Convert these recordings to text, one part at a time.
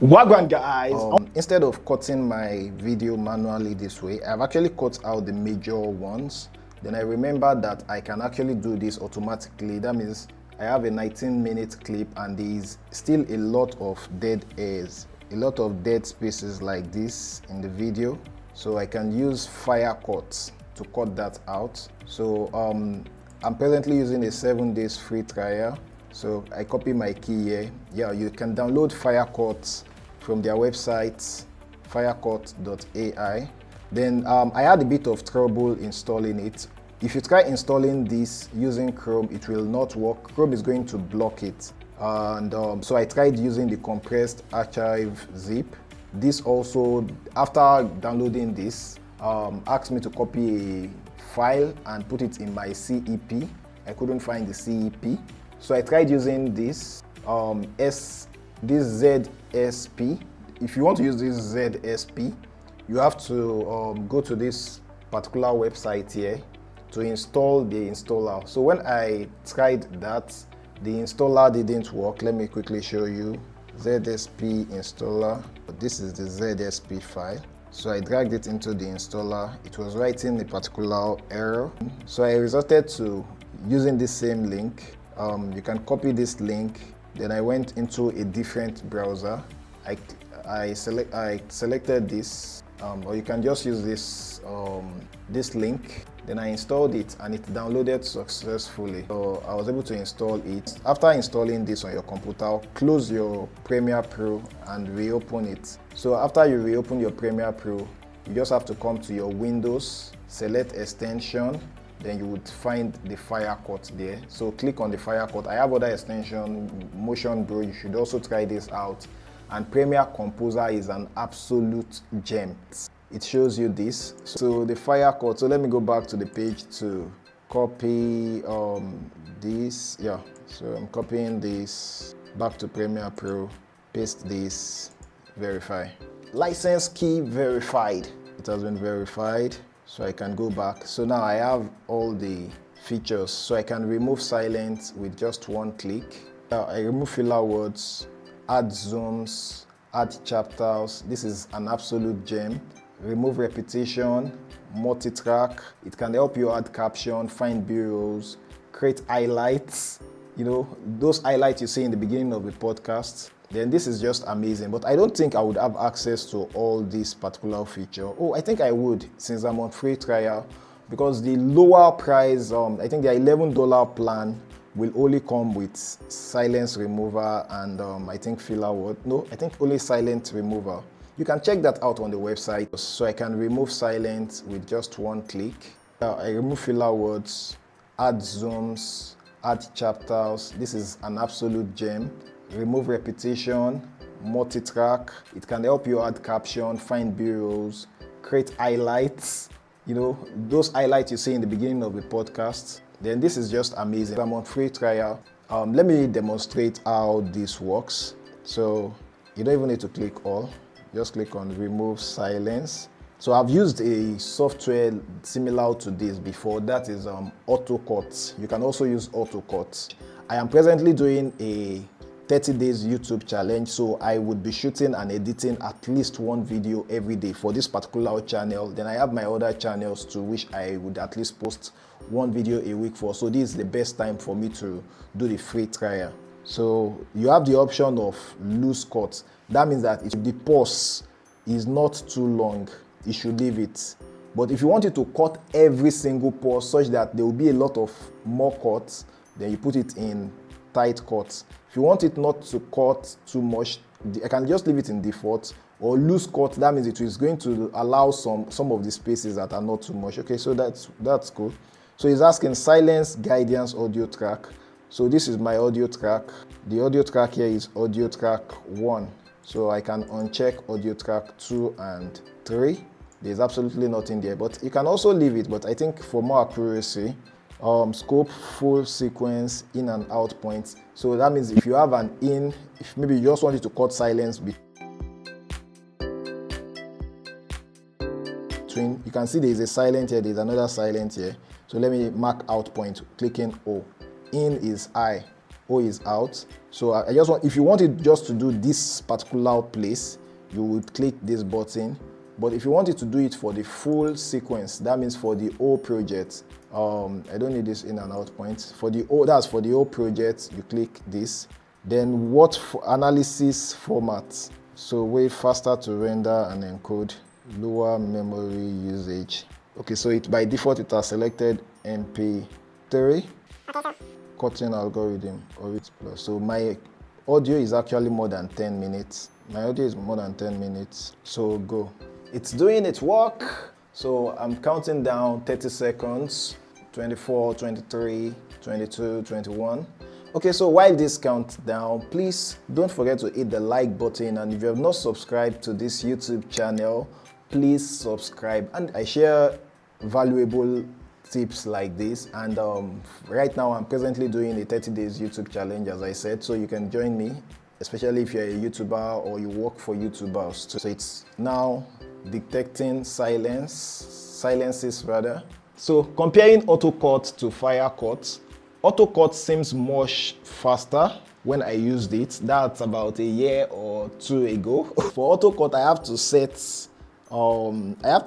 Wagwan guys! Instead of cutting my video manually this way, I've actually cut out the major ones. Then I remember that I can actually do this automatically. That means I have a 19-minute clip and there is still a lot of dead airs, a lot of dead spaces like this in the video. So I can use FireCut to cut that out. So I'm presently using a 7 days free trial. So I copy my key here. Yeah, you can download FireCut from their website, firecut.ai. Then I had a bit of trouble installing it. If you try installing this using Chrome, it will not work. Chrome is going to block it. And so I tried using the compressed archive zip. This also, after downloading this, asked me to copy a file and put it in my CEP. I couldn't find the CEP. So I tried using this, this ZSP. If you want to use this ZSP, you have to go to this particular website here to install the installer. So when I tried that, the installer didn't work. Let me quickly show you. ZSP installer. This is the ZSP file. So I dragged it into the installer. It was writing a particular error. So I resorted to using this same link. You can copy this link. Then I went into a different browser. I selected this, or you can just use this this link. Then I installed it and it downloaded successfully. So I was able to install it. After installing this on your computer, close your Premiere Pro and reopen it. So after you reopen your Premiere Pro, you just have to come to your Windows, select extension. Then you would find the FireCut there. So click on the FireCut. I have other extension, Motion Bro. You should also try this out. And Premiere Composer is an absolute gem. It shows you this. So the FireCut. So let me go back to the page to copy this. Yeah. So I'm copying this back to Premiere Pro. Paste this. Verify. License key verified. It has been verified. So I can go back. So now I have all the features. So I can remove silence with just one click. I remove filler words, add zooms, add chapters. This is an absolute gem. Remove repetition, multi-track. It can help you add caption, find B-rolls, create highlights. You know, those highlights you see in the beginning of the podcast. Then this is just amazing, but I don't think I would have access to all this particular feature. Oh, I think I would, since I'm on free trial, because the lower price, I think the $11 plan will only come with silence remover and I think filler word. No, I think only silent remover. You can check that out on the website. So I can remove silence with just one click. I remove filler words, add zooms, add chapters. This is an absolute gem. Remove repetition, multi-track. It can help you add caption, find B-rolls, create highlights. You know, those highlights you see in the beginning of the podcast. Then this is just amazing. I'm on free trial. Let me demonstrate how this works. So you don't even need to click all. Just click on remove silence. So I've used a software similar to this before. That is AutoCut. You can also use AutoCut. I am presently doing a 30 days YouTube challenge, so I would be shooting and editing at least one video every day for this particular channel. Then I have my other channels too, which I would at least post one video a week for. So this is the best time for me to do the free trial. So you have the option of loose cut. That means that if the pause is not too long, you should leave it. But if you want it to cut every single pause such that there will be a lot of more cuts, then you put it in tight cuts. If you want it not to cut too much, I can just leave it in default, or loose cut. That means it is going to allow some of the spaces that are not too much. Okay, so that's cool. So it's asking silence guidance audio track. So this is my audio track. The audio track here is audio track 1. So I can uncheck audio track 2 and 3. There's absolutely nothing there, but you can also leave it. But I think for more accuracy, scope full sequence in and out points. So that means if you have an in, if maybe you just want it to cut silence between, you can see there is a silent here, there's another silent here. So let me mark out point, clicking O. In is I, O is out. So I just want, if you want it just to do this particular place, you would click this button. But if you want it to do it for the full sequence, that means for the whole project, I don't need this in and out point. For the whole, that's for the whole project, you click this. Then what for analysis format? So way faster to render and encode, lower memory usage. Okay, so it by default it has selected MP3. Cutting algorithm or it's plus. So my audio is actually more than 10 minutes. My audio is more than 10 minutes. So go. It's doing its work. So I'm counting down 30 seconds, 24, 23, 22, 21. Okay, so while this counts down, please don't forget to hit the like button, and if you have not subscribed to this YouTube channel, please subscribe. And I share valuable tips like this, and right now I'm presently doing a 30 days YouTube challenge, as I said, so you can join me, especially if you're a YouTuber or you work for YouTubers. So it's now detecting silences rather. So comparing AutoCut to FireCut, AutoCut seems much faster when I used it. That's about a year or two ago. For AutoCut, I have to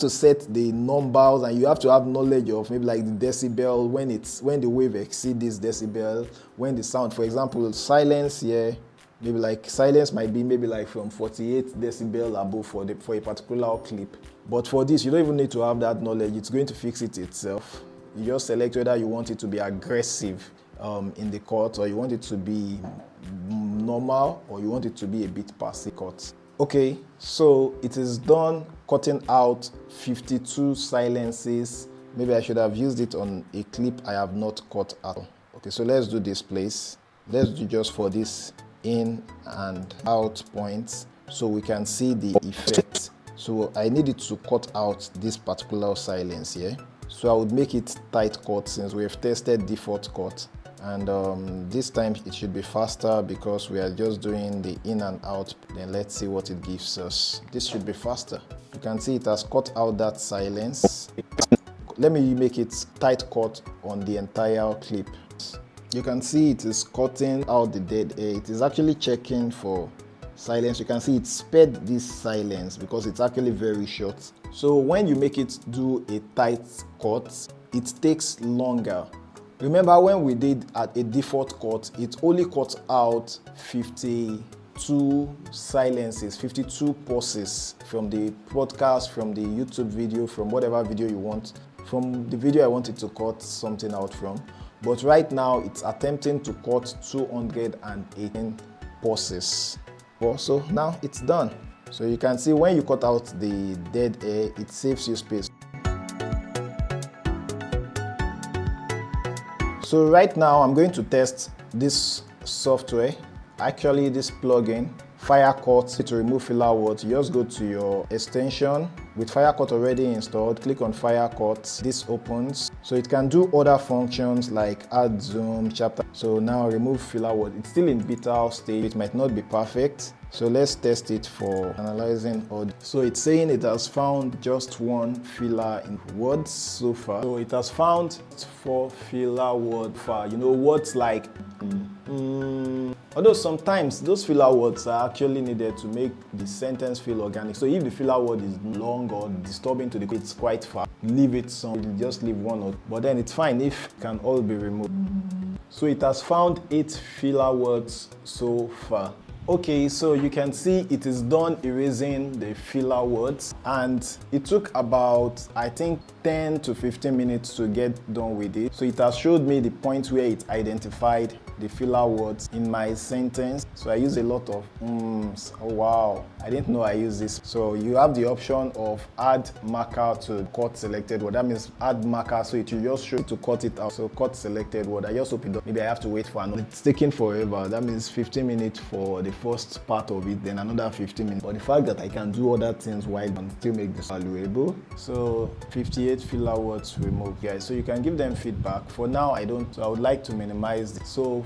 set the numbers, and you have to have knowledge of maybe like the decibel, when the wave exceeds this decibel, when the sound, for example, silence here, maybe like silence might be maybe like from 48 decibel above for a particular clip. But for this, you don't even need to have that knowledge. It's going to fix it itself. You just select whether you want it to be aggressive in the cut, or you want it to be normal, or you want it to be a bit passive cut. Okay, so it is done cutting out 52 silences. Maybe I should have used it on a clip I have not cut out. Okay, so let's do this place. Let's do just for this in and out points so we can see the effect. So I needed to cut out this particular silence here. So I would make it tight cut since we have tested default cut. And this time it should be faster because we are just doing the in and out. Then let's see what it gives us. This should be faster. You can see it has cut out that silence. Let me make it tight cut on the entire clip. You can see it is cutting out the dead air. It is actually checking for silence. You can see it spared this silence because it's actually very short. So when you make it do a tight cut, it takes longer. Remember when we did at a default cut, it only cut out 52 silences, 52 pauses from the podcast, from the YouTube video, from whatever video you want, from the video I wanted to cut something out from. But right now it's attempting to cut 218 pauses. So now it's done. So you can see when you cut out the dead air, it saves you space. So right now I'm going to test this software, actually this plugin, FireCut. To remove filler words, you just go to your extension. With FireCut already installed, click on FireCut. This opens. So it can do other functions like add zoom, chapter. So now remove filler words. It's still in beta stage. It might not be perfect. So let's test it for analyzing audio. So it's saying it has found just one filler in words so far. So it has found 4 filler words far. You know, words like although sometimes those filler words are actually needed to make the sentence feel organic. So if the filler word is long or disturbing to the it's quite far, leave it some, just leave one or, but then it's fine if it can all be removed. So it has found 8 filler words so far. Okay, so you can see it is done erasing the filler words, and it took about, I think, 10 to 15 minutes to get done with it. So it has showed me the point where it identified the filler words in my sentence. So I use a lot of ums. Oh wow, I didn't know I use this. So you have the option of add marker to cut selected word. That means add marker, so it will just show to cut it out. So cut selected word. I just hope it does. Maybe I have to wait for another. It's taking forever. That means 15 minutes for the first part of it, then another 15 minutes. But the fact that I can do other things while and still make this valuable. So 58 filler words removed, guys. So you can give them feedback. For now, I don't. So I would like to minimize this. So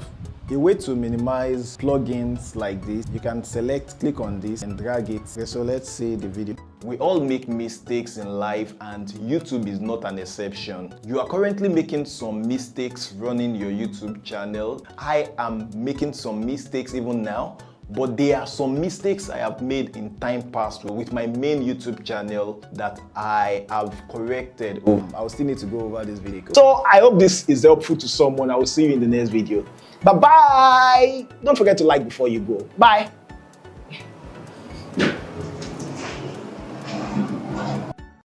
A way to minimize plugins like this, you can click on this and drag it. So let's say the video. We all make mistakes in life and YouTube is not an exception. You are currently making some mistakes running your YouTube channel. I am making some mistakes even now, but there are some mistakes I have made in time past with my main YouTube channel that I have corrected. I will still need to go over this video. So I hope this is helpful to someone. I will see you in the next video. Bye-bye. Don't forget to like before you go. Bye.